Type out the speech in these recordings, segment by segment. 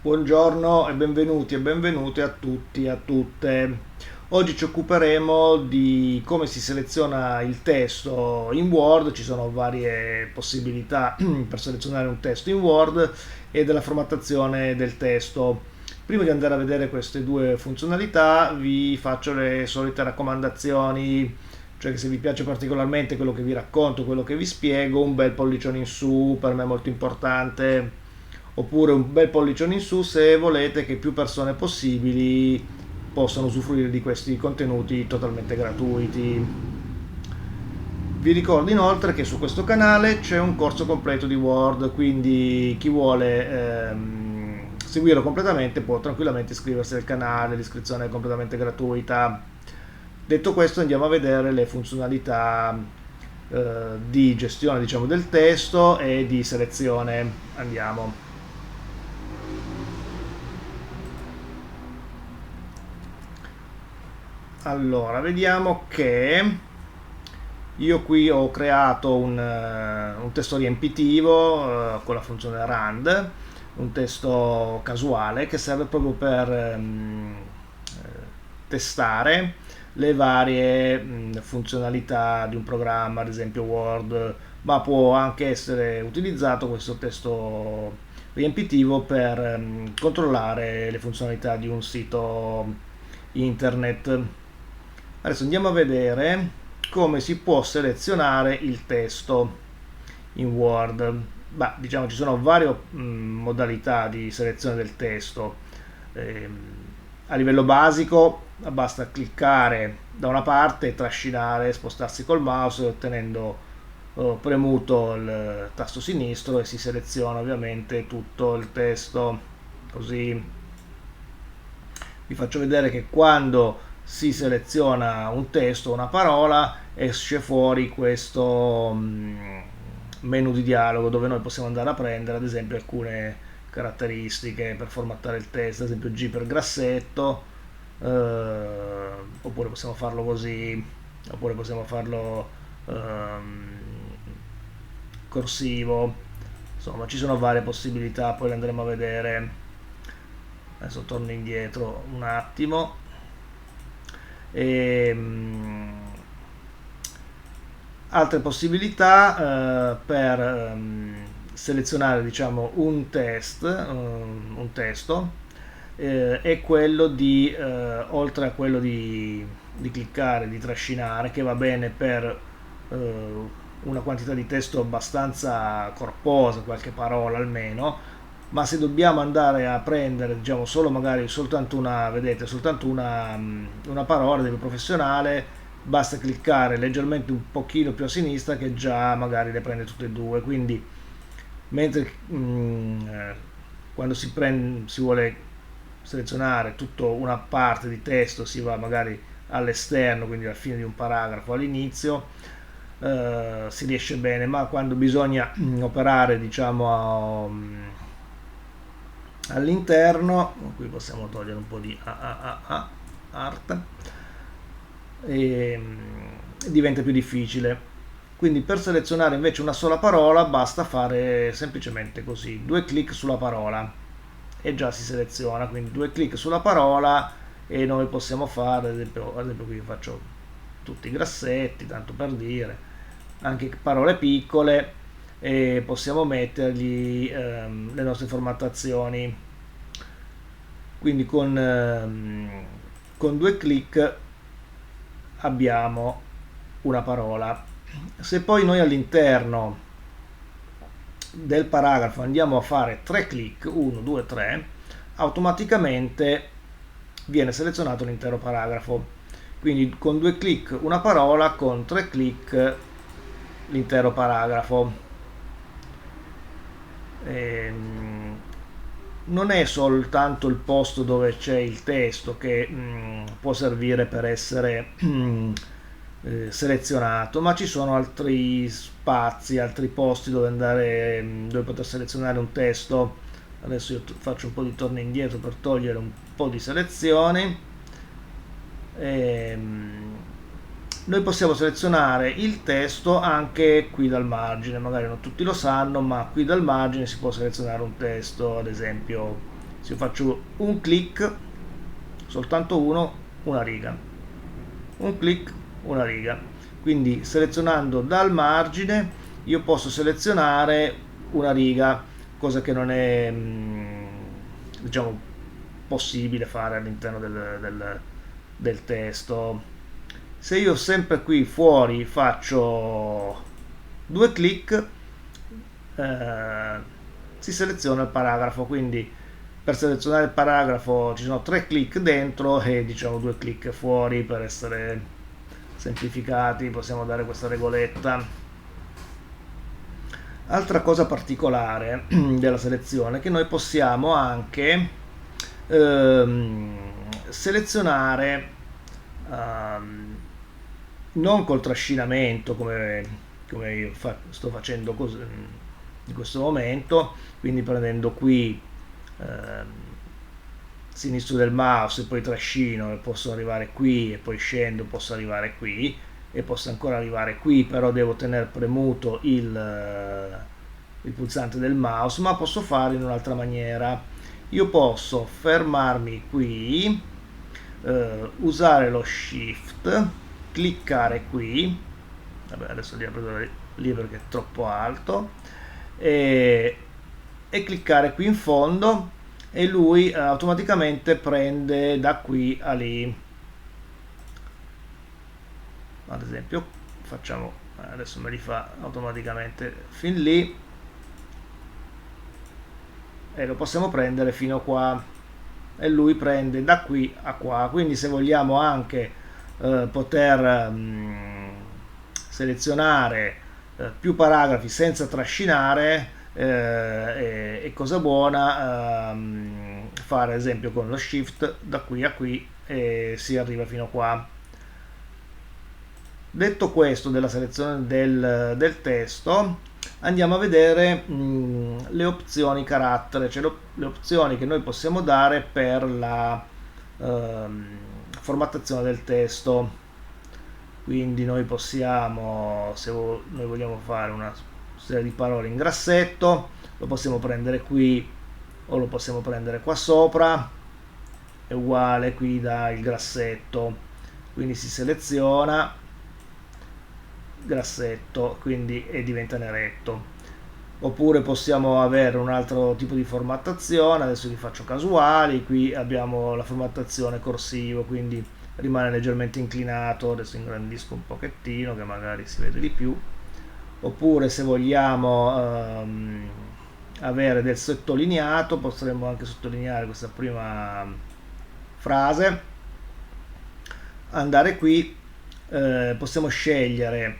Buongiorno e benvenuti e benvenute a tutti e a tutte. Oggi ci occuperemo di come si seleziona il testo in Word. Ci sono varie possibilità per selezionare un testo in Word e della formattazione del testo. Prima di andare a vedere queste due funzionalità vi faccio le solite raccomandazioni, cioè che se vi piace particolarmente quello che vi racconto, quello che vi spiego, un bel pollicione in su per me è molto importante, oppure un bel pollicione in su se volete che più persone possibili possano usufruire di questi contenuti totalmente gratuiti. Vi ricordo inoltre che su questo canale c'è un corso completo di Word, quindi chi vuole seguirlo completamente può tranquillamente iscriversi al canale, l'iscrizione è completamente gratuita. Detto questo, andiamo a vedere le funzionalità di gestione, diciamo, del testo e di selezione. Andiamo. Allora, vediamo che io qui ho creato un testo riempitivo con la funzione rand, un testo casuale che serve proprio per testare le varie funzionalità di un programma, ad esempio Word, ma può anche essere utilizzato questo testo riempitivo per controllare le funzionalità di un sito internet. Adesso andiamo a vedere come si può selezionare il testo in Word. Beh, diciamo ci sono varie modalità di selezione del testo. Ehm, a livello basico basta cliccare da una parte e trascinare, spostarsi col mouse tenendo premuto il tasto sinistro e si seleziona ovviamente tutto il testo. Così vi faccio vedere che quando si seleziona un testo, una parola, esce fuori questo menu di dialogo dove noi possiamo andare a prendere ad esempio alcune caratteristiche per formattare il testo, ad esempio G per grassetto, oppure possiamo farlo così, oppure possiamo farlo corsivo. Insomma, ci sono varie possibilità, poi le andremo a vedere. Adesso torno indietro un attimo. E, altre possibilità per selezionare, diciamo, un testo è quello di, oltre a quello di cliccare, di trascinare, che va bene per una quantità di testo abbastanza corposa, qualche parola almeno, ma se dobbiamo andare a prendere, diciamo, solo magari soltanto una, vedete, soltanto una parola del professionale, basta cliccare leggermente un pochino più a sinistra che già magari le prende tutte e due. Quindi mentre quando si vuole selezionare tutta una parte di testo si va magari all'esterno, quindi alla fine di un paragrafo, all'inizio, si riesce bene, ma quando bisogna operare, diciamo, all'interno, qui possiamo togliere un po' di art, e diventa più difficile. Quindi per selezionare invece una sola parola basta fare semplicemente così, due clic sulla parola e già si seleziona. Quindi due clic sulla parola e noi possiamo fare, ad esempio qui faccio tutti i grassetti, tanto per dire, anche parole piccole, e possiamo mettergli le nostre formattazioni. Quindi con due clic abbiamo una parola. Se poi noi all'interno del paragrafo andiamo a fare tre clic, 1, 2, 3, automaticamente viene selezionato l'intero paragrafo. Quindi con due clic una parola, con tre clic l'intero paragrafo. Non è soltanto il posto dove c'è il testo che può servire per essere selezionato, ma ci sono altri spazi, altri posti dove andare, dove poter selezionare un testo. Adesso io faccio un po' di torno indietro per togliere un po' di selezioni. Noi possiamo selezionare il testo anche qui dal margine, magari non tutti lo sanno, ma qui dal margine si può selezionare un testo, ad esempio Se io faccio un clic, soltanto uno, una riga, un clic, una riga. Quindi selezionando dal margine io posso selezionare una riga, cosa che non è diciamo possibile fare all'interno del testo. Se io sempre qui fuori faccio due clic, eh, si seleziona il paragrafo, quindi per selezionare il paragrafo ci sono tre clic dentro e diciamo due clic fuori. Per essere semplificati possiamo dare questa regoletta. Altra cosa particolare della selezione è che noi possiamo anche selezionare non col trascinamento come io sto facendo in questo momento, quindi prendendo qui sinistro del mouse e poi trascino e posso arrivare qui e poi scendo, posso arrivare qui e posso ancora arrivare qui, però devo tenere premuto il pulsante del mouse, ma posso fare in un'altra maniera. Io posso fermarmi qui, usare lo shift, cliccare qui, vabbè adesso devo prendere lì perché è troppo alto, e cliccare qui in fondo e lui automaticamente prende da qui a lì. Ad esempio facciamo, adesso me li fa automaticamente fin lì e lo possiamo prendere fino qua e lui prende da qui a qua. Quindi se vogliamo anche poter selezionare più paragrafi senza trascinare, è cosa buona fare ad esempio con lo shift da qui a qui e si arriva fino a qua. Detto questo della selezione del testo, andiamo a vedere le opzioni carattere, cioè le opzioni che noi possiamo dare per la formattazione del testo. Quindi noi possiamo, se noi vogliamo fare una serie di parole in grassetto, lo possiamo prendere qui o lo possiamo prendere qua sopra, è uguale qui da il grassetto, quindi si seleziona grassetto, quindi e diventa neretto. Oppure possiamo avere un altro tipo di formattazione, adesso li faccio casuali, qui abbiamo la formattazione corsivo, quindi rimane leggermente inclinato, adesso ingrandisco un pochettino che magari si vede di più. Oppure se vogliamo avere del sottolineato, potremmo anche sottolineare questa prima frase, andare qui, possiamo scegliere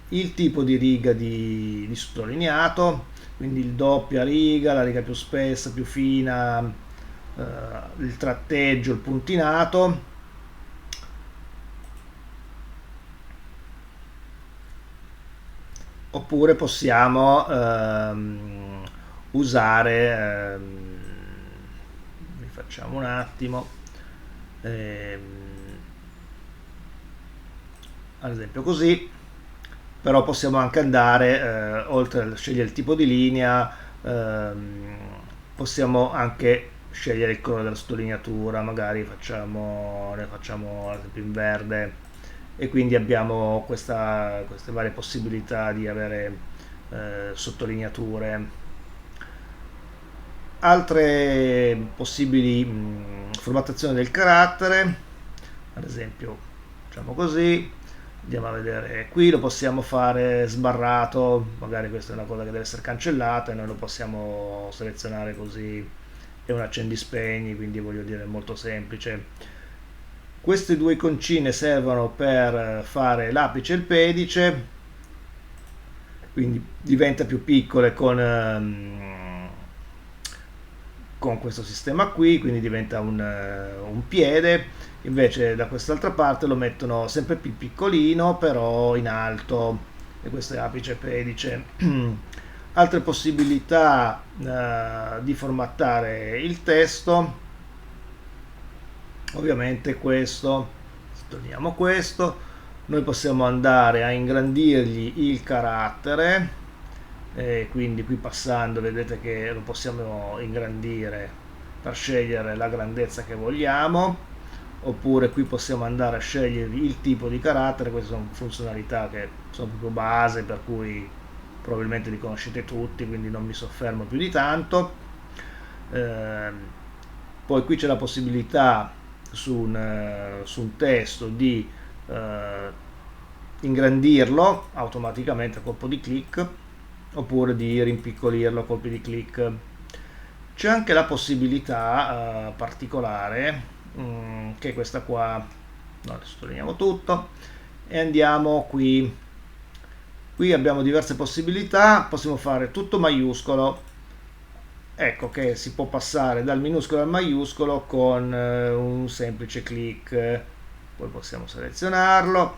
il tipo di riga di sottolineato, quindi il doppia riga, la riga più spessa, più fina, il tratteggio, il puntinato. Oppure possiamo usare, rifacciamo un attimo, ad esempio così, però possiamo anche andare, oltre a scegliere il tipo di linea, possiamo anche scegliere il colore della sottolineatura, magari ne facciamo ad esempio in verde, e quindi abbiamo queste varie possibilità di avere sottolineature. Altre possibili formattazioni del carattere, ad esempio facciamo così, andiamo a vedere qui, lo possiamo fare sbarrato, magari questa è una cosa che deve essere cancellata e noi lo possiamo selezionare così, è un accendi spegni, quindi voglio dire è molto semplice. Queste due iconcine servono per fare l'apice e il pedice, quindi diventa più piccole con questo sistema qui, quindi diventa un piede, invece da quest'altra parte lo mettono sempre più piccolino però in alto, e questo è apice e pedice. Altre possibilità di formattare il testo, ovviamente questo, togliamo questo, noi possiamo andare a ingrandirgli il carattere, quindi qui passando vedete che lo possiamo ingrandire per scegliere la grandezza che vogliamo, oppure qui possiamo andare a scegliere il tipo di carattere. Queste sono funzionalità che sono proprio base, per cui probabilmente li conoscete tutti, quindi non mi soffermo più di tanto. Ehm, Poi qui c'è la possibilità su un testo di eh, ingrandirlo automaticamente a colpo di clic, oppure di rimpiccolirlo a colpi di clic. C'è anche la possibilità particolare, che è questa qua. No, sottolineiamo tutto e andiamo qui. Qui abbiamo diverse possibilità, possiamo fare tutto maiuscolo. Ecco che si può passare dal minuscolo al maiuscolo con un semplice clic. Poi possiamo selezionarlo,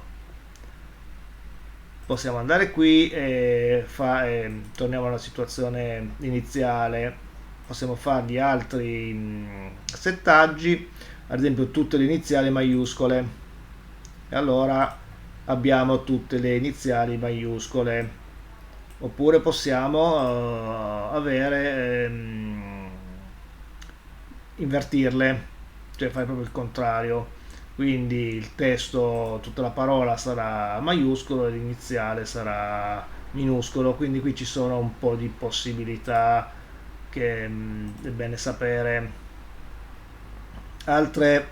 possiamo andare qui e torniamo alla situazione iniziale. Possiamo fargli altri settaggi, ad esempio tutte le iniziali maiuscole, e allora abbiamo tutte le iniziali maiuscole. Oppure possiamo invertirle, cioè fare proprio il contrario. Quindi il testo, tutta la parola sarà maiuscolo e l'iniziale sarà minuscolo. Quindi qui ci sono un po' di possibilità che è bene sapere. Altre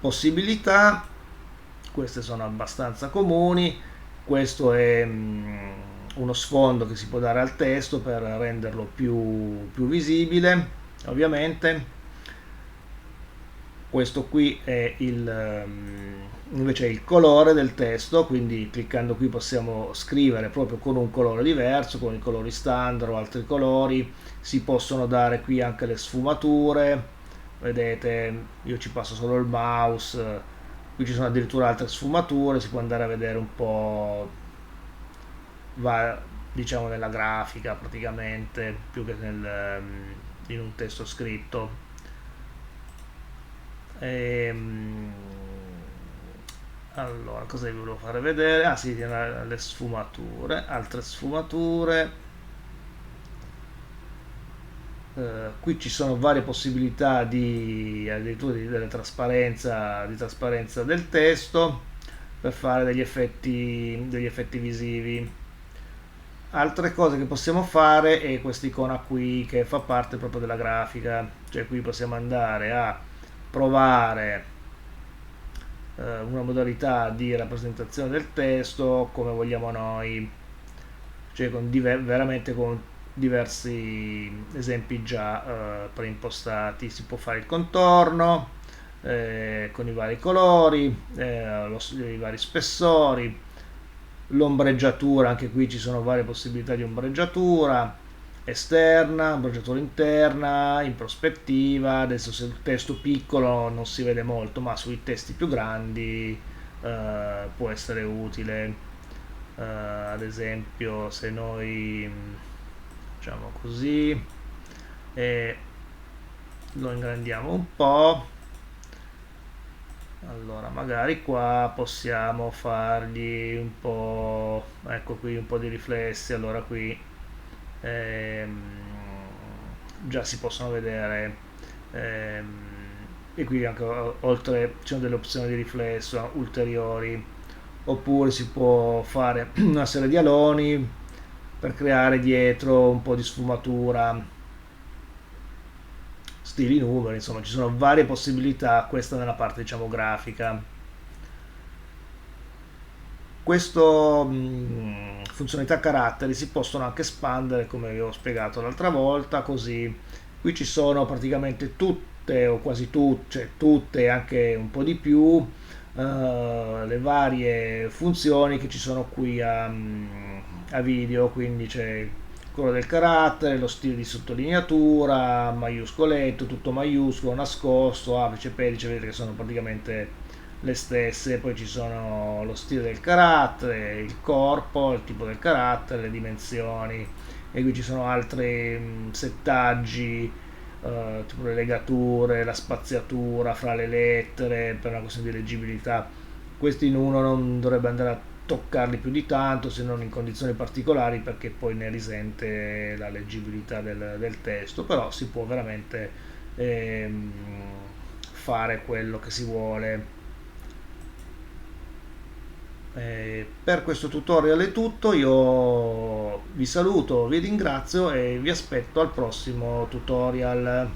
possibilità, queste sono abbastanza comuni. Questo è uno sfondo che si può dare al testo per renderlo più visibile, ovviamente. Questo qui è invece è il colore del testo, quindi cliccando qui possiamo scrivere proprio con un colore diverso, con i colori standard o altri colori. Si possono dare qui anche le sfumature, vedete, io ci passo solo il mouse. Qui ci sono addirittura altre sfumature, si può andare a vedere un po', va diciamo nella grafica praticamente, più che in un testo scritto. Ehm, allora, cosa vi volevo fare vedere? Ah sì, le sfumature, altre sfumature. Qui ci sono varie possibilità addirittura di trasparenza del testo per fare degli effetti visivi. Altre cose che possiamo fare è questa icona qui che fa parte proprio della grafica, cioè qui possiamo andare a provare una modalità di rappresentazione del testo come vogliamo noi, cioè veramente con diversi esempi già preimpostati. Si può fare il contorno con i vari colori, i vari spessori, l'ombreggiatura. Anche qui ci sono varie possibilità di ombreggiatura esterna, ombreggiatura interna, in prospettiva. Adesso se il testo piccolo non si vede molto, ma sui testi più grandi può essere utile. Ad esempio se noi facciamo così e lo ingrandiamo un po', allora magari qua possiamo fargli un po', ecco qui un po' di riflessi. Allora qui ehm, già si possono vedere, ehm, e qui anche oltre ci sono delle opzioni di riflesso ulteriori. Oppure si può fare una serie di aloni per creare dietro un po' di sfumatura, stili numeri. Insomma ci sono varie possibilità, questa nella parte diciamo grafica. Queste funzionalità caratteri si possono anche espandere come vi ho spiegato l'altra volta, così qui ci sono praticamente tutte o quasi tutte, cioè tutte e anche un po' di più, le varie funzioni che ci sono qui a video. Quindi c'è quello del carattere, lo stile di sottolineatura, maiuscoletto, tutto maiuscolo, nascosto, apice, pedice, vedete che sono praticamente le stesse. Poi ci sono lo stile del carattere, il corpo, il tipo del carattere, le dimensioni, e qui ci sono altri settaggi, tipo le legature, la spaziatura fra le lettere per una questione di leggibilità. Questo in uno non dovrebbe andare toccarli più di tanto se non in condizioni particolari, perché poi ne risente la leggibilità del testo, però si può veramente ehm, fare quello che si vuole. Per questo tutorial è tutto, io vi saluto, vi ringrazio e vi aspetto al prossimo tutorial.